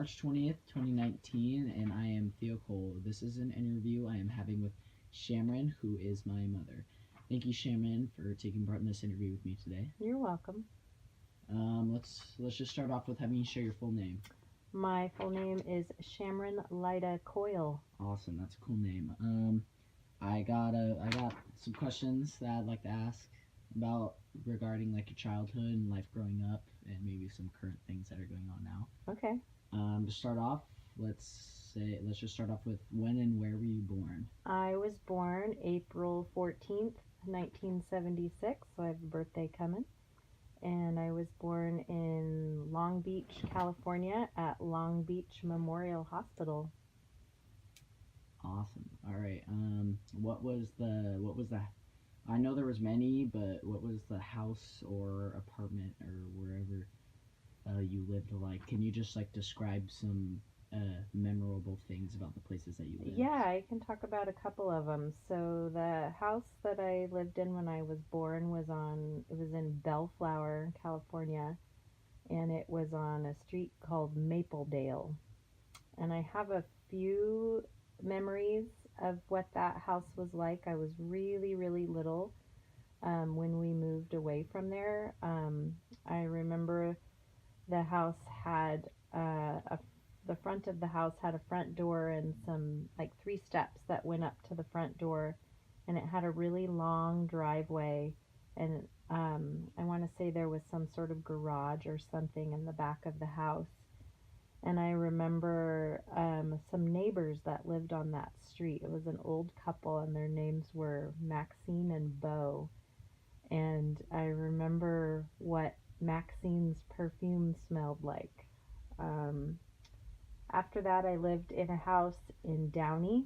March 20th, 2019, and I am Theo Cole. This is an interview I am having with Shamron, who is my mother. Thank you, Shamron, for taking part in this interview with me today. You're welcome. Let's just start off with having you share your full name. My full name is Shamron Lyda Coyle. Awesome, that's a cool name. I got some questions that I'd like to ask about regarding like your childhood and life growing up, and maybe some current things that are going on now. Okay. To start off, let's just start off with when and where were you born? I was born April 14th, 1976, so I have a birthday coming. And I was born in Long Beach, California at Long Beach Memorial Hospital. Awesome. All right. What was the I know there was many, but what was the house or apartment or wherever you lived like? Can you just like describe some memorable things about the places that you lived? Yeah, I can talk about a couple of them. So the house that I lived in when I was born was in Bellflower, California, and it was on a street called Mapledale. And I have a few memories of what that house was like. I was really, really little when we moved away from there. I remember the house had the front of the house had a front door and some like 3 steps that went up to the front door, and it had a really long driveway, and I want to say there was some sort of garage or something in the back of the house. And I remember some neighbors that lived on that street. It was an old couple, and their names were Maxine and Bo. And I remember what Maxine's perfume smelled like. After that, I lived in a house in Downey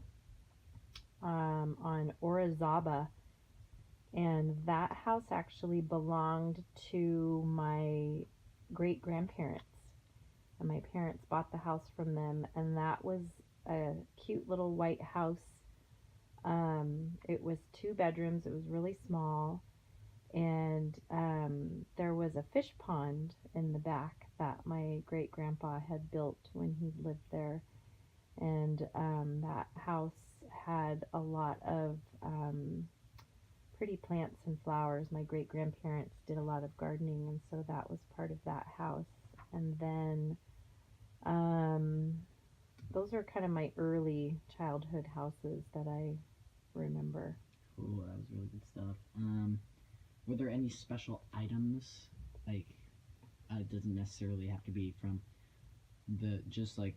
on Orizaba. And that house actually belonged to my great-grandparents. And my parents bought the house from them, and that was a cute little white house. It was 2 bedrooms. It was really small, and there was a fish pond in the back that my great grandpa had built when he lived there. And that house had a lot of pretty plants and flowers. My great grandparents did a lot of gardening, and so that was part of that house. And then those are kind of my early childhood houses that I remember. Cool, that was really good stuff. Were there any special items, like, it doesn't necessarily have to be from just like,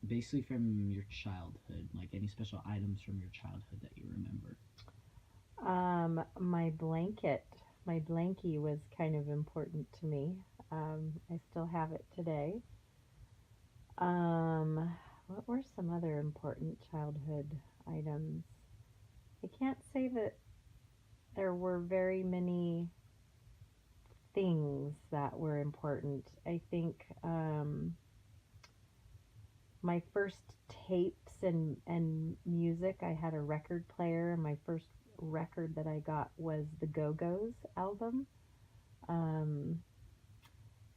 basically from your childhood, like any special items from your childhood that you remember? My blankie was kind of important to me. I still have it today. What were some other important childhood items? I can't say that there were very many things that were important. I think my first tapes and music, I had a record player, and my first record that I got was the Go-Go's album.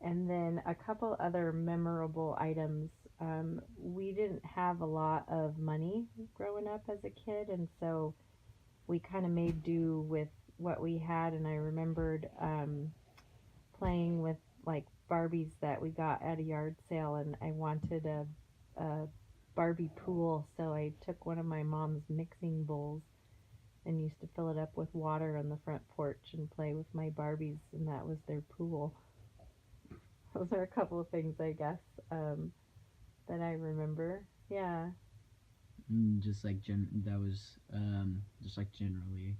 And then a couple other memorable items. We didn't have a lot of money growing up as a kid, and so we kind of made do with what we had. And I remembered playing with like Barbies that we got at a yard sale, and I wanted a Barbie pool, so I took one of my mom's mixing bowls and used to fill it up with water on the front porch and play with my Barbies, and that was their pool. Those are a couple of things, I guess, that I remember. Yeah. Just like that was just like generally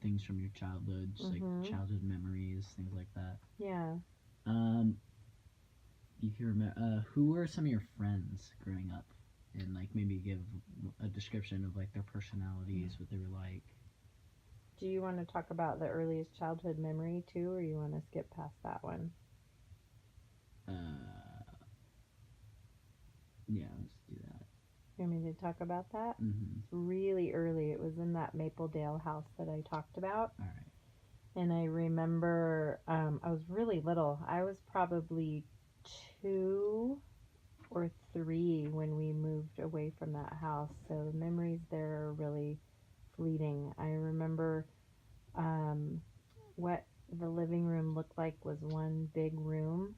things from your childhood, just like childhood memories, things like that. Yeah. You can remember who were some of your friends growing up, and like maybe give a description of like their personalities, what they were like. Do you want to talk about the earliest childhood memory too, or you want to skip past that one? Yeah, let's do that. You want me to talk about that? Mm-hmm. It's really early. It was in that Mapledale house that I talked about. All right. And I remember I was really little. I was probably 2 or 3 when we moved away from that house. So the memories there are really fleeting. I remember um, what the living room looked like was one big room,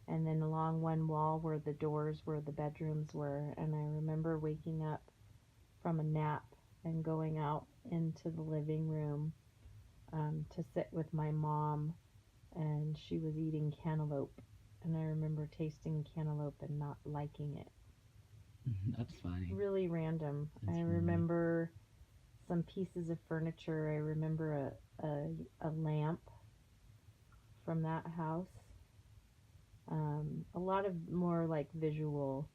and then along one wall were the doors where the bedrooms were. And I remember waking up from a nap and going out into the living room to sit with my mom, and she was eating cantaloupe. And I remember tasting cantaloupe and not liking it. That's funny. Really random. That's I funny. remember some pieces of furniture. I remember a lamp from that house. A lot of more like visual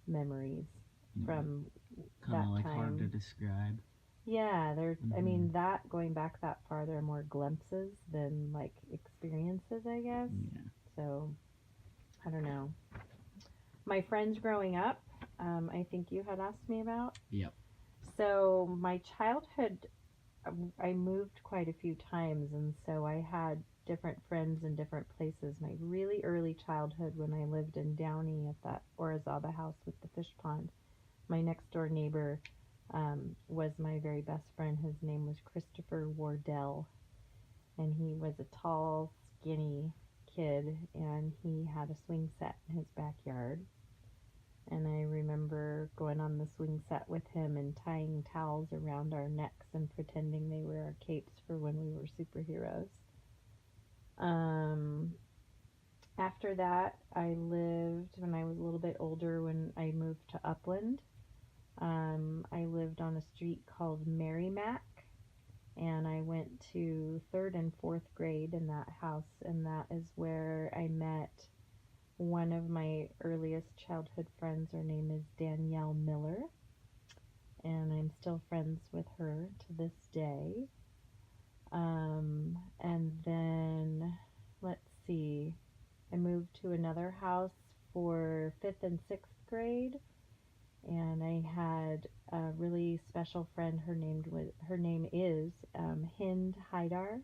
memories from Kind that of like hard to time. describe. Yeah, I Mhm. mean, that going back that far, there are more glimpses than like experiences, I guess. Yeah. So, I don't know. My friends growing up, I think you had asked me about. Yep. So, my childhood, I moved quite a few times, and so I had different friends in different places. My really early childhood, when I lived in Downey at that Orizaba house with the fish pond, my next door neighbor was my very best friend. His name was Christopher Wardell, and he was a tall, skinny kid, and he had a swing set in his backyard. And I remember going on the swing set with him and tying towels around our necks and pretending they were our capes for when we were superheroes. Um, After that, I lived when I was a little bit older when I moved to Upland. I lived on a street called Merrimack, and I went to third and fourth grade in that house, and that is where I met one of my earliest childhood friends. Her name is Danielle Miller, and I'm still friends with her to this day. And then, let's see, I moved to another house for fifth and sixth grade, and I had a really special friend. Her name is Hind Haidar,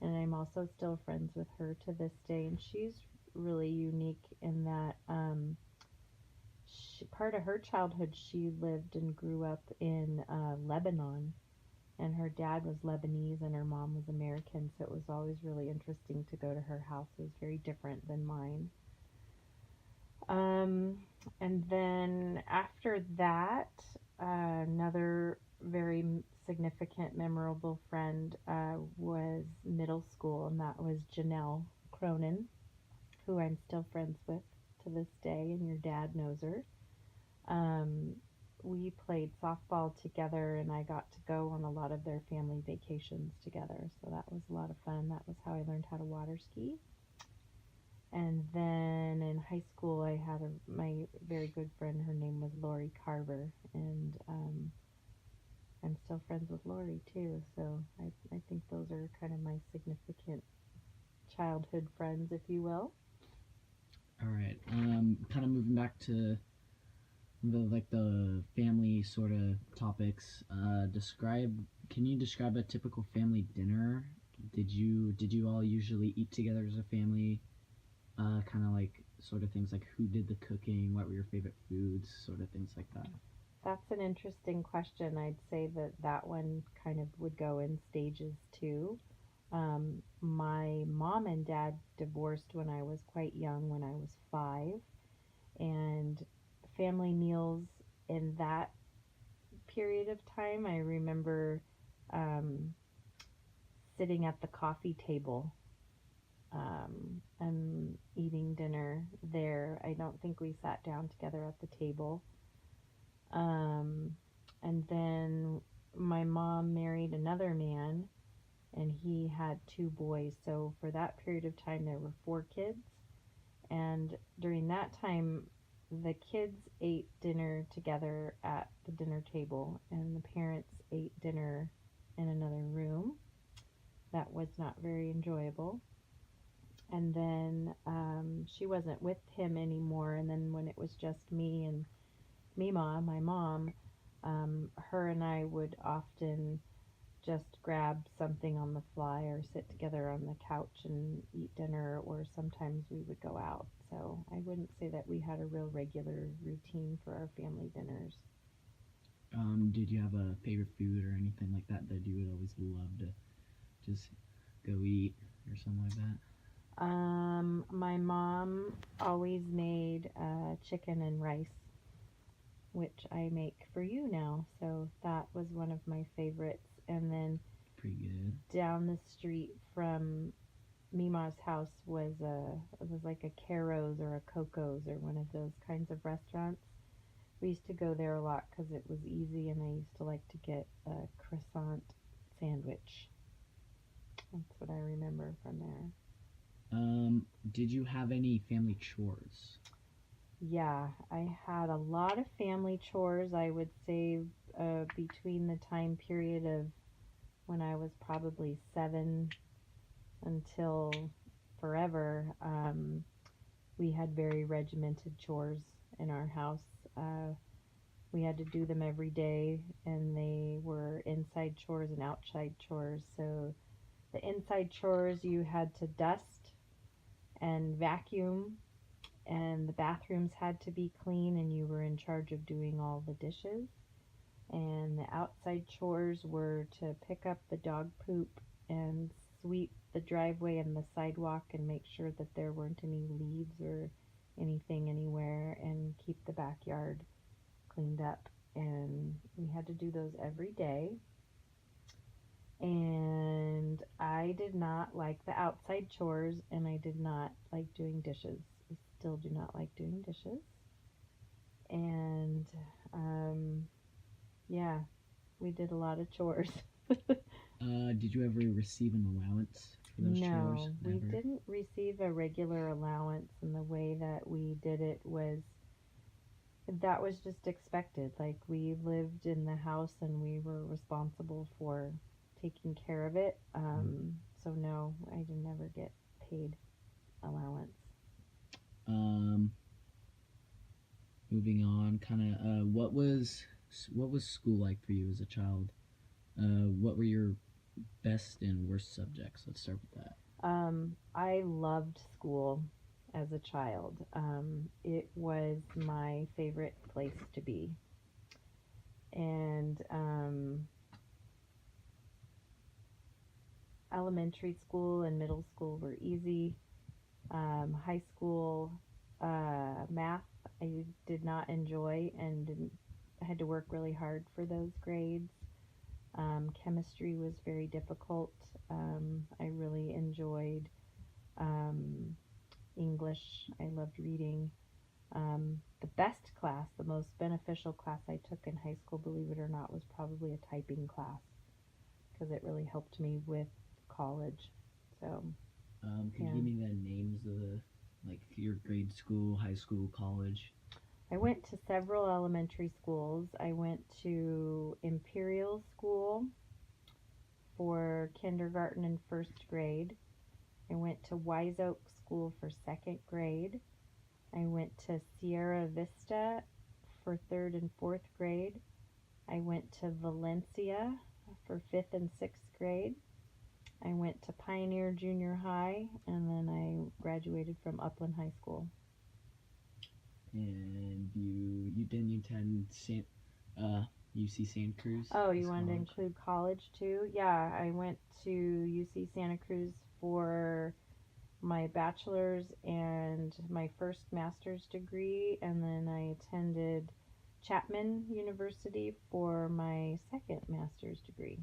and I'm also still friends with her to this day. And she's really unique in that part of her childhood she lived and grew up in Lebanon, and her dad was Lebanese and her mom was American. So it was always really interesting to go to her house. It was very different than mine. Um, and then after that, another very significant, memorable friend was middle school, and that was Janelle Cronin, who I'm still friends with to this day, and your dad knows her. Um, we played softball together, and I got to go on a lot of their family vacations together, so that was a lot of fun. That was how I learned how to water ski. And then in high school, I had my very good friend. Her name was Lori Carver, and I'm still friends with Lori too. So I think those are kind of my significant childhood friends, if you will. All right. Kind of moving back to the family sort of topics. Describe. Can you describe a typical family dinner? Did you all usually eat together as a family? Kind of like sort of things like who did the cooking, what were your favorite foods, sort of things like that. That's an interesting question. I'd say that that one kind of would go in stages too. My mom and dad divorced when I was quite young, when I was 5, and family meals in that period of time, I remember um, sitting at the coffee table and eating dinner there. I don't think we sat down together at the table. Um, and then my mom married another man, and he had 2 boys. So for that period of time, there were 4 kids. And during that time, the kids ate dinner together at the dinner table, and the parents ate dinner in another room. That was not very enjoyable. And then she wasn't with him anymore. And then when it was just me and Mima, my mom, her and I would often just grab something on the fly or sit together on the couch and eat dinner, or sometimes we would go out. So I wouldn't say that we had a real regular routine for our family dinners. Did you have a favorite food or anything like that that you would always love to just go eat or something like that? My mom always made chicken and rice, which I make for you now. So that was one of my favorites. And then Pretty good. down the street from Mima's house was like a Caro's or a Coco's or one of those kinds of restaurants. We used to go there a lot because it was easy, and I used to like to get a croissant sandwich. That's what I remember from there. Did you have any family chores? Yeah, I had a lot of family chores. I would say between the time period of when I was probably 7 until forever, we had very regimented chores in our house. We had to do them every day, and they were inside chores and outside chores. So the inside chores, you had to dust and vacuum, and the bathrooms had to be clean, and you were in charge of doing all the dishes. And the outside chores were to pick up the dog poop and sweep the driveway and the sidewalk and make sure that there weren't any leaves or anything anywhere, and keep the backyard cleaned up. And we had to do those every day. And I did not like the outside chores, and I did not like doing dishes. I still do not like doing dishes. And yeah, we did a lot of chores. Did you ever receive an allowance for those chores? No, we Never? didn't receive a regular allowance, and the way that we did it was that was just expected. Like, we lived in the house and we were responsible for taking care of it. So no, I did never get paid allowance. Um, Moving on, kind of, what was school like for you as a child? What were your best and worst subjects? Let's start with that. I loved school as a child. It was my favorite place to be. And elementary school and middle school were easy. High school math I did not enjoy, and I had to work really hard for those grades. Chemistry was very difficult. I really enjoyed um, English. I loved reading. The best class, the most beneficial class I took in high school, believe it or not, was probably a typing class, because it really helped me with college. So, Could yeah. you give me the names of your grade school, high school, college? I went to several elementary schools. I went to Imperial School for kindergarten and first grade. I went to Wise Oak School for second grade. I went to Sierra Vista for third and fourth grade. I went to Valencia for fifth and sixth grade. I went to Pioneer Junior High, and then I graduated from Upland High School. And you didn't attend UC Santa Cruz? Oh, you as wanted to college? include college too? Yeah, I went to UC Santa Cruz for my bachelor's and my first master's degree, and then I attended Chapman University for my second master's degree.